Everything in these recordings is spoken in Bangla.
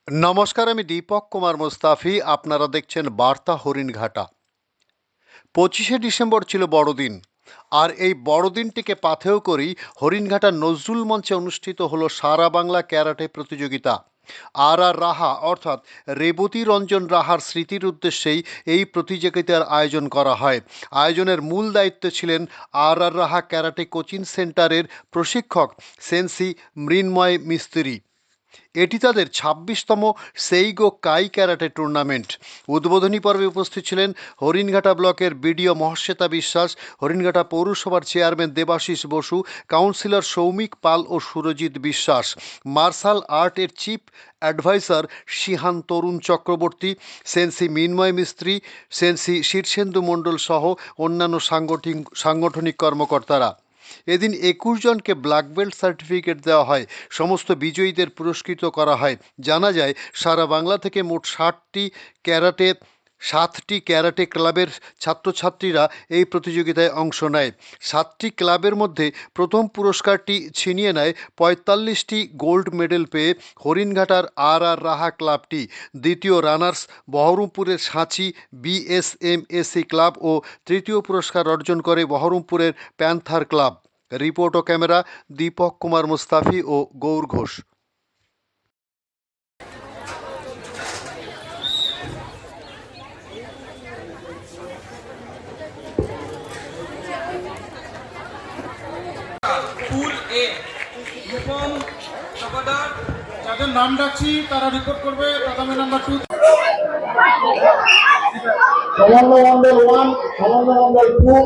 নমস্কার, আমি দীপক কুমার মুস্তাফি। আপনারা দেখছেন বার্তা হরিণঘাটা। 25শে ডিসেম্বর ছিল বড়দিন, আর এই বড়দিনটিকে পাথেয় করেই হরিণঘাটা নজরুল মঞ্চে অনুষ্ঠিত হলো সারা বাংলা ক্যারাটে প্রতিযোগিতা। আর আর রাহা অর্থাৎ রেবতী রঞ্জন রাহার স্মৃতির উদ্দেশ্যেই এই প্রতিযোগিতার আয়োজন করা হয়। আয়োজনের মূল দায়িত্বে ছিলেন আর আর রাহা ক্যারাটে কোচিং সেন্টারের প্রশিক্ষক সেন্সি মৃন্ময় মিস্ত্রি। এটি তাদের ২৬তম সেইগো কাই ক্যারাটে টুর্নামেন্ট। উদ্বোধনী পর্বে উপস্থিত ছিলেন হরিণঘাটা ব্লকের বিডিও মহাশ্বেতা বিশ্বাস, হরিণঘাটা পৌরসভার চেয়ারম্যান দেবাশিস বসু, কাউন্সিলর সৌমিক পাল ও সুরজিৎ বিশ্বাস, মার্শাল আর্টের চিফ অ্যাডভাইজার সিহান তরুণ চক্রবর্তী, সেন্সি মিন্ময় মিস্ত্রি, সেন্সি শীর্ষেন্দু মণ্ডল সহ অন্যান্য সাংগঠনিক কর্মকর্তারা। এদিন ২১ জনকে ব্ল্যাক বেল্ট সার্টিফিকেট দেওয়া হয়। সমস্ত বিজয়ীদের পুরস্কৃত করা হয়। জানা যায়, সারা বাংলা থেকে মোট 7টি ক্যারাটে ক্লাবের ছাত্রছাত্রীরা এই প্রতিযোগিতায় অংশ নেয়। 7টি ক্লাবের মধ্যে প্রথম পুরস্কারটি ছিনিয়ে নেয় ৪৫টি গোল্ড মেডেল পেয়ে হরিণঘাটার আর আর রাহা ক্লাবটি। দ্বিতীয় রানার্স বহরমপুরের সাঁচি বিএসএমএসি ক্লাব ও তৃতীয় পুরস্কার অর্জন করে বহরমপুরের প্যান্থার ক্লাব। রিপোর্ট ও ক্যামেরা দীপক কুমার মুস্তাফি ও গৌর ঘোষ। পুল এ রূপম সকাদার, যাদের নাম ডাকছি তারা রিপোর্ট করবে। প্রথমে নাম্বার 2 সমন্বয় মন্ডল 1, সমন্বয় Mondal 2।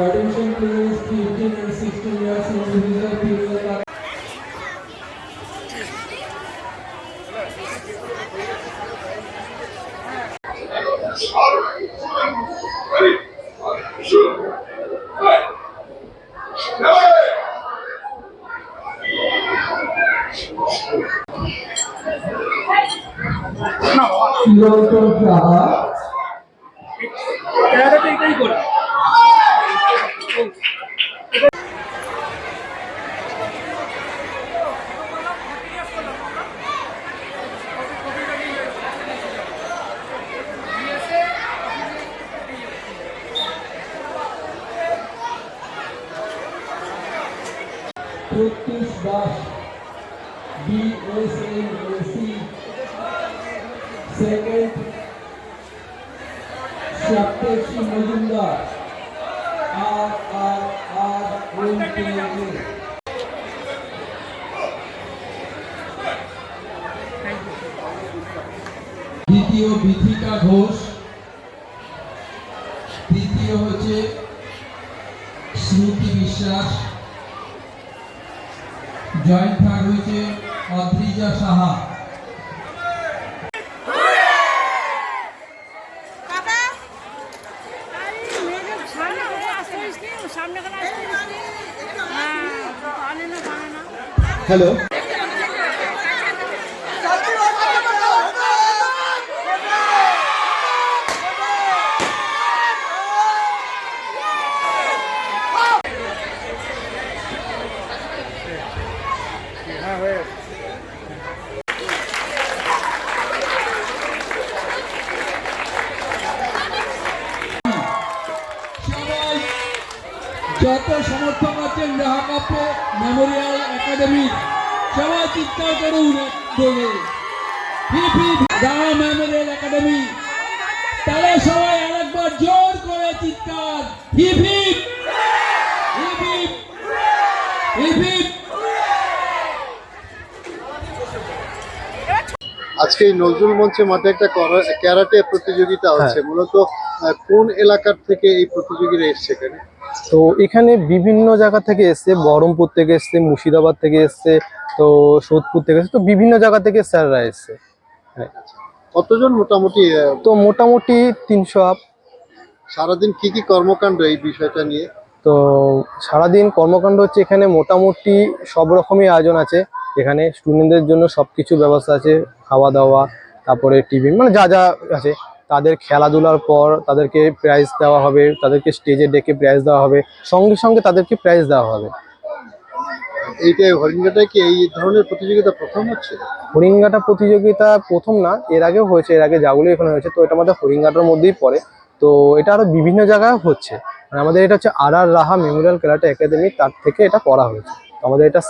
Attention please, 15 and 16 years individual period are Local Raha. এটাই করে Pratish Das, BSMAC, second, Shakti Majumdar, RRR দ্বিতীয় বিথিকা ঘোষ, তৃতীয় হচ্ছে স্মৃতি বিশ্বাস, জয়েন্ট থার্ড হয়েছে অদ্রিজা সাহা। হ্যালো, যত সমর্থক আছেন রাহা কাপে মেমোরিয়াল একাডেমি, সবাই চিৎকার করুন বলে রাহা মেমোরিয়াল একাডেমি। তাহলে সবাই আরেকবার জোর করে চিৎকার, hip hip hip hip hip hip. আজকে এই নজরুল মঞ্চে মাঠে একটা ক্যারাটে প্রতিযোগিতা হচ্ছে। মূলত কোন এলাকার থেকে এই প্রতিযোগীরা এসছে এখানে? তো এখানে বিভিন্ন জায়গা থেকে এসছে, বহরমপুর থেকে এসছে, মুর্শিদাবাদ থেকে এসছে, তো সোদপুর থেকে এসছে, তো বিভিন্ন জায়গা থেকে স্যাররা এসছে। কতজন মোটামুটি? তো মোটামুটি 300 আপ। সারাদিন কি কি কর্মকাণ্ড এই বিষয়টা নিয়ে? তো সারাদিন কর্মকাণ্ড হচ্ছে, এখানে মোটামুটি সব রকমই আয়োজন আছে। এখানে স্টুডেন্টদের জন্য সবকিছু ব্যবস্থা আছে, খাওয়া দাওয়া, তারপরে টিফিন, মানে যা যা আছে। তাদের খেলাধুলার পর তাদেরকে প্রাইজ দেওয়া হবে, তাদেরকে স্টেজে ডেকে প্রাইজ দেওয়া হবে, সঙ্গে সঙ্গে তাদেরকে প্রাইজ দেওয়া হবে। এইটাই হরিণঘাটায় কি এই ধরনের প্রতিযোগিতা প্রথম হচ্ছে? হরিণঘাটা প্রতিযোগিতা প্রথম না, এর আগেও হয়েছে, এর আগে যাগুলো এখানে হয়েছে, তো এটা আমাদের হরিণঘাটার মধ্যেই পড়ে। তো এটা আরো বিভিন্ন জায়গায় হচ্ছে, মানে আমাদের এটা হচ্ছে আর রাহা মেমোরিয়াল ক্যারাটে একাডেমি, তার থেকে এটা করা হয়েছে। তো আমাদের এটা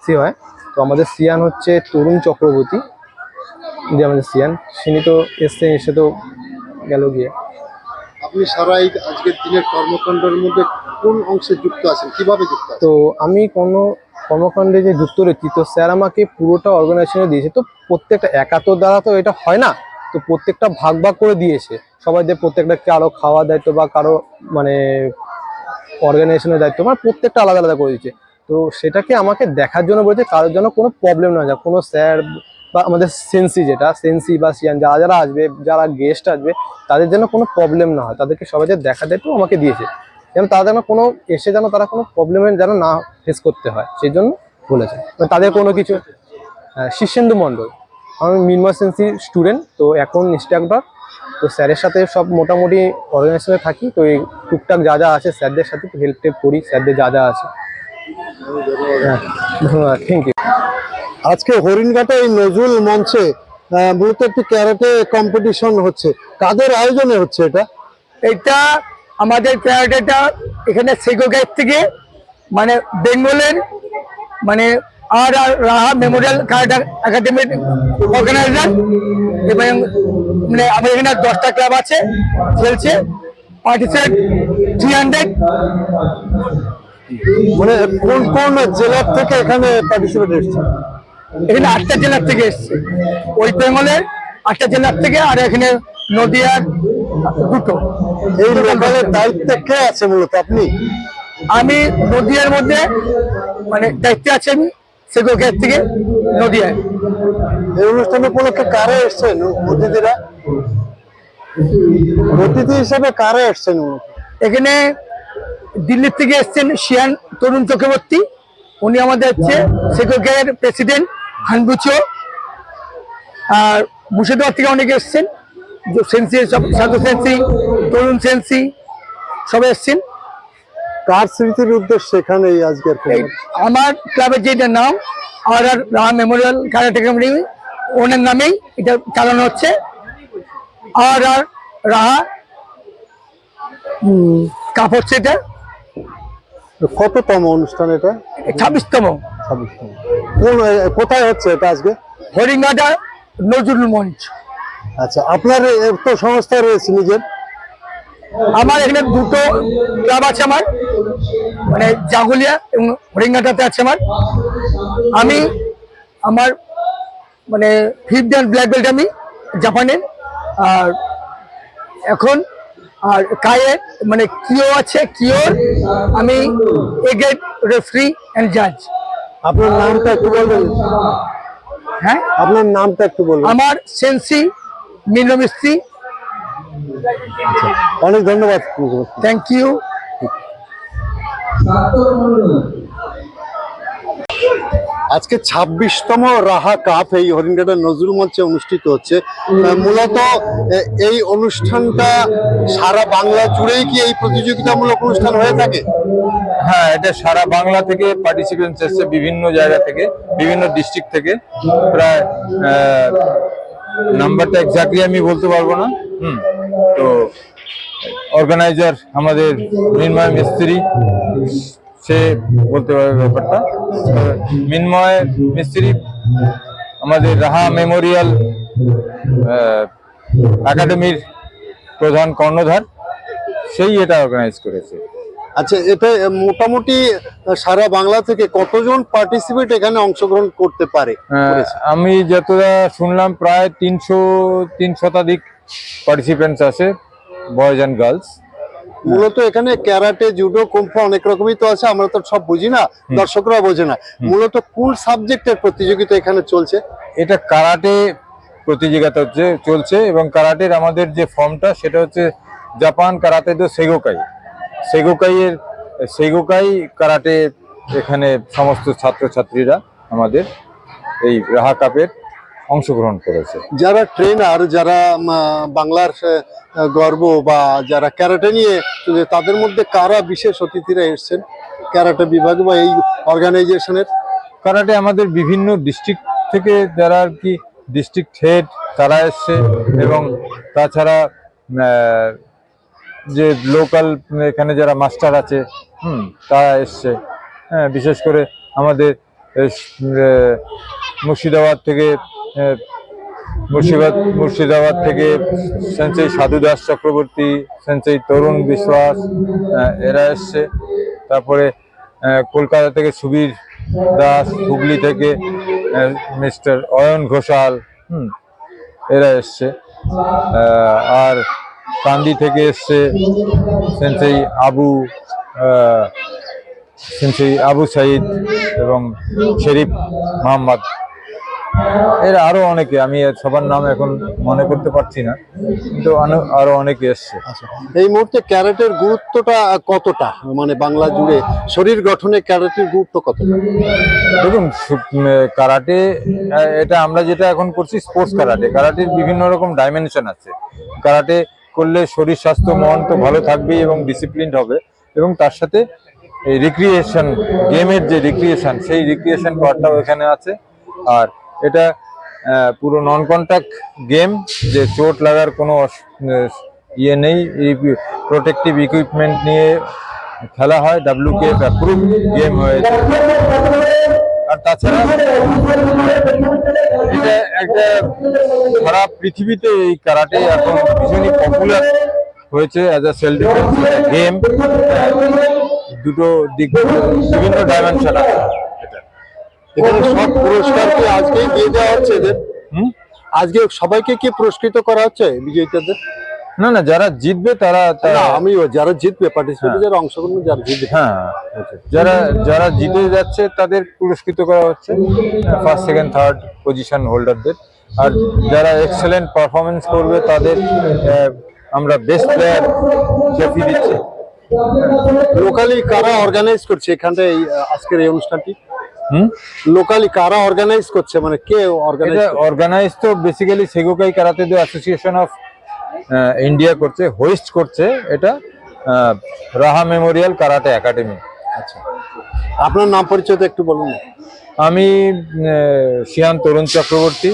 সি হয়। তো আমাদের সিয়ান হচ্ছে তরুণ চক্রবর্তী, যে আমাদের সিয়ান, তিনি তো এসছেন, এসে তো গেল গিয়ে। আপনি সারা এই আজকের দিনের কর্মকাণ্ডের মধ্যে কোন অংশে যুক্ত আছেন, কিভাবে যুক্ত আছেন? তো আমি কোনো কর্মকাণ্ডে যে যুক্ত রয়েছি, তো স্যার আমাকে পুরোটা অর্গানাইজেশনে দিয়েছে। তো প্রত্যেকটা একাত্তর দ্বারা তো এটা হয় না, তো প্রত্যেকটা ভাগ ভাগ করে দিয়েছে সবাই, যে প্রত্যেকটা কারো খাওয়ার দায়িত্ব বা কারো মানে অর্গানাইজেশনের দায়িত্ব, মানে প্রত্যেকটা আলাদা আলাদা করে দিয়েছে। তো সেটাকে আমাকে দেখার জন্য বলেছে, কারোর জন্য কোনো প্রবলেম না যায়, কোনো স্যার বা আমাদের সেন্সি বা সিয়ান যারা যারা আসবে, যারা গেস্ট আসবে, তাদের জন্য কোনো প্রবলেম না হয়, তাদেরকে সবাই যে দেখা দায়িত্ব আমাকে দিয়েছে, যেন তারা যেন কোনো এসে যেন তারা কোনো প্রবলেমের যেন না ফেস করতে হয়, সেই জন্য বলেছে। মানে তাদের কোনো কিছু শীর্ষেন্দু মণ্ডল, আমি মিনময় সেন্সির স্টুডেন্ট, তো এখন ইনস্ট্রাক্টর। তো স্যারের সাথে সব মোটামুটি অর্গানাইজেশনে থাকি, তো এই টুকটাক যা যা আছে স্যারদের সাথে একটু হেল্প টেল্প করি, স্যারদের যা যা আছে। হ্যাঁ, ধন্যবাদ, থ্যাংক ইউ। আজকে হরিণঘাটা এই নজরুল মঞ্চে মূলত একটি ক্যারাটে কম্পিটিশন হচ্ছে, কাদের আয়োজনে হচ্ছে এটা? এটা আমাদের ক্যারাটেটা এখানে সেগোগাইট থেকে, মানে বেঙ্গলের, মানে আর রাহা মেমোরিয়াল ক্যারাটে একাডেমির অর্গানাইজার, এবং মানে আমাদের এখানে 10টা ক্লাব আছে, চলছে পার্টিসিপেট 300। মানে কোন কোন জেলার থেকে এখানে পার্টিসিপেট এসছে? এখানে 8টা জেলার থেকে এসছে, ওয়েস্ট বেঙ্গলের 8টা জেলার থেকে, আর এখানে নদিয়ার 2টো। এই লোকালের দায়িত্বে কে আছে মূলত? আপনি? আমি নদিয়ার মধ্যে মানে দায়িত্বে আছি, আমি সেগোগাইট থেকে নদিয়ায়। এই অনুষ্ঠান উপলক্ষে কারা এসছেন অতিথিরা? অতিথি হিসেবে কারা এসছেন মূলত? এখানে দিল্লির থেকে এসছেন সিয়ান তরুণ চক্রবর্তী, উনি আমাদের হচ্ছে সেগোগাইয়ের প্রেসিডেন্ট হানবুচো। আর মুর্শিদাবাদ থেকে অনেকে এসছেন, সেন্সি, সব সাধু সেন্সি, তরুণ সেন্সি সবাই এসছেন। কার স্মৃতির উদ্দেশ্যে এখানে এই আজকের এই আমার ক্লাবের যেটা নাম আর রাহা মেমোরিয়াল ক্যারাটে একাডেমি, ওনার নামেই এটা চালানো হচ্ছে। আর রাহা কাপ হচ্ছে এটা কততম অনুষ্ঠান এটা? 26তম। 26তম। কোথায় হচ্ছে এটা আজকে? হরিণঘাটা নজরুল মঞ্চ। আচ্ছা, আপনার তো সংস্থা রয়েছে নিজের? আমার এখানে 2টো ক্লাব আছে আমার, মানে জাগুলিয়া এবং হরিণঘাটাতে আছে আমার। আমি আমার মানে 5th and ব্ল্যাক বেল্ট আমি জাপানের, আর এখন আর কায়ের মানে কিও আছে, কিওর আমি এ গ্রেড রেফারি এন্ড জাজ। আপনার নামটা একটু বলবেন? হ্যাঁ, আপনার নামটা একটু বলবেন? আমার সেন্সি মিনু মিস্ত্রি। অনেক ধন্যবাদ। Thank you. আজকে 26তম রাহা কাপ এই হরিণঘাটা নজরুল মঞ্চে অনুষ্ঠিত হচ্ছে। মূলত এই অনুষ্ঠানটা সারা বাংলা জুড়েই কি এই প্রতিযোগিতামূলক অনুষ্ঠান হয়ে থাকে? হ্যাঁ, এটা সারা বাংলা থেকে পার্টিসিপেন্টস এসছে, বিভিন্ন জায়গা থেকে, বিভিন্ন ডিস্ট্রিক্ট থেকে। প্রায় নাম্বারটা এক্স্যাক্টলি আমি বলতে পারবো না। তো অর্গানাইজার আমাদের মিনময় মিস্ত্রি, সে বলতে পারবে ব্যাপারটা। মিনময় মিস্ত্রি আমাদের রাহা মেমোরিয়াল একাডেমির প্রধান কর্ণধার, সেই এটা অর্গানাইজ করেছে। আচ্ছা, এটা মোটামুটি সারা বাংলা থেকে কতজন পার্টিসিপেট এখানে অংশগ্রহণ করতে পারে? আমি যতটা শুনলাম প্রায় 300 শতাধিক পার্টিসিপেন্টস আছে, বয়েজ অ্যান্ড গার্লস। মূলত এখানে ক্যারাটে, জুডো, কুম্ফু অনেক রকমই তো আছে, আমরা তো সব বুঝি না, দর্শকরা বোঝে না। মূলত কোন সাবজেক্টের প্রতিযোগিতা এখানে চলছে? এটা কারাটে প্রতিযোগিতা চলছে, এবং কারাটের আমাদের যে ফর্মটা সেটা হচ্ছে জাপান কারাতে দো সেগোকাই কারাটে। এখানে সমস্ত ছাত্রছাত্রীরা আমাদের, এই রাহা কাপের অংশগ্রহণ করেছে। যারা ট্রেনার, যারা বাংলার গর্ব বা যারা ক্যারাটে নিয়ে তাদের মধ্যে কারা বিশেষ অতিথিরা এসেছেন ক্যারাটে বিভাগ বা এই অর্গানাইজেশনের? কারাটে আমাদের বিভিন্ন ডিস্ট্রিক্ট থেকে যারা আর কি ডিস্ট্রিক্ট হেড তারা এসছে, এবং তাছাড়া যে লোকাল এখানে যারা মাস্টার আছে তারা এসছে। হ্যাঁ, বিশেষ করে আমাদের মুর্শিদাবাদ থেকে মুর্শিদাবাদ থেকে সেন্সেই সাধু দাস চক্রবর্তী, সেন্সেই তরুণ বিশ্বাস, এরা এসছে। তারপরে কলকাতা থেকে সুবীর দাস, হুগলি থেকে মিস্টার অয়ন ঘোষাল, এরা এসছে। আর কান্দি থেকে এসছে সেন্সেই আবু সাইদ এবং শরীফ মোহাম্মদ। এরা আরো অনেকে, আমি সবার নাম এখন মনে করতে পারছি না, কিন্তু আরো অনেকে এসছে। এই মুহূর্তে ক্যারাটের গুরুত্বটা কতটা, মানে বাংলা জুড়ে শরীর গঠনে ক্যারাটের গুরুত্ব কতটা? দেখুন, কারাটে এটা আমরা যেটা এখন করছি স্পোর্টস কারাটে, কারাটের বিভিন্ন রকম ডাইমেনশন আছে। কারাটে করলে শরীর স্বাস্থ্য মন তো ভালো থাকবেই এবং ডিসিপ্লিন হবে, এবং তার সাথে এই রিক্রিয়েশন, গেমের যে রিক্রিয়েশন, সেই রিক্রিয়েশন পার্টটাও এখানে আছে। আর এটা পুরো নন কন্ট্যাক্ট গেম, যে চোট লাগার কোনো ইয়ে নেই। এই প্রোটেক্টিভ ইকুইপমেন্ট নিয়ে খেলা হয়, WKF অ্যাপ্রুভ গেম হয়েছে। আর তাছাড়া এটা একটা সারা পৃথিবীতে এই কারাটে এখন ভীষণই পপুলার হয়েছে as a self defence game. দুটো দিক, বিভিন্ন ডাইমেনশন আছে এটা। এখানে সব পুরস্কার কি আজকেই দিয়ে দেওয়া হচ্ছে এদের? আজকে সবাইকে কি পুরস্কৃত করা হচ্ছে বিজয়ীদের? না না, যারা জিতবে তারা না, আমি যারা জিতবে, পার্টিসিপেট যারা অংশগ্রহণ, যারা জিতবে, হ্যাঁ, যারা জিতে যাচ্ছে তাদের পুরস্কৃত করা হচ্ছে, ফার্স্ট সেকেন্ড থার্ড পজিশন হোল্ডারদের। আর যারা এক্সেলেন্ট পারফরমেন্স করবে তাদের আমরা বেস্ট প্লেয়ার ট্রফি দিচ্ছি। লোকালি কারা অর্গানাইজ করছে এখানটা এই আজকের এই অনুষ্ঠানটি? লোকালি কারা অর্গানাইজ করছে, মানে কে অর্গানাইজ? এটা অর্গানাইজ তো বেসিক্যালি সেগোকাই কারাতে দো অ্যাসোসিয়েশন অফ ইন্ডিয়া করছে, হোস্ট করছে এটা রাহা মেমোরিয়াল কারাটে একাডেমি। আচ্ছা, আপনার নাম পরিচয় একটু বলুন। আমি শিয়ান তরুণ চক্রবর্তী,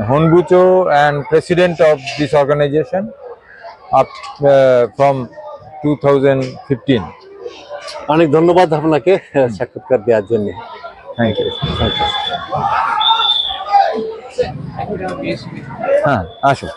হনবুচো and president of this organisation up from 2015। অনেক ধন্যবাদ আপনাকে সাক্ষাৎকার দেওয়ার জন্য। Thank you. হ্যাঁ, আসুন।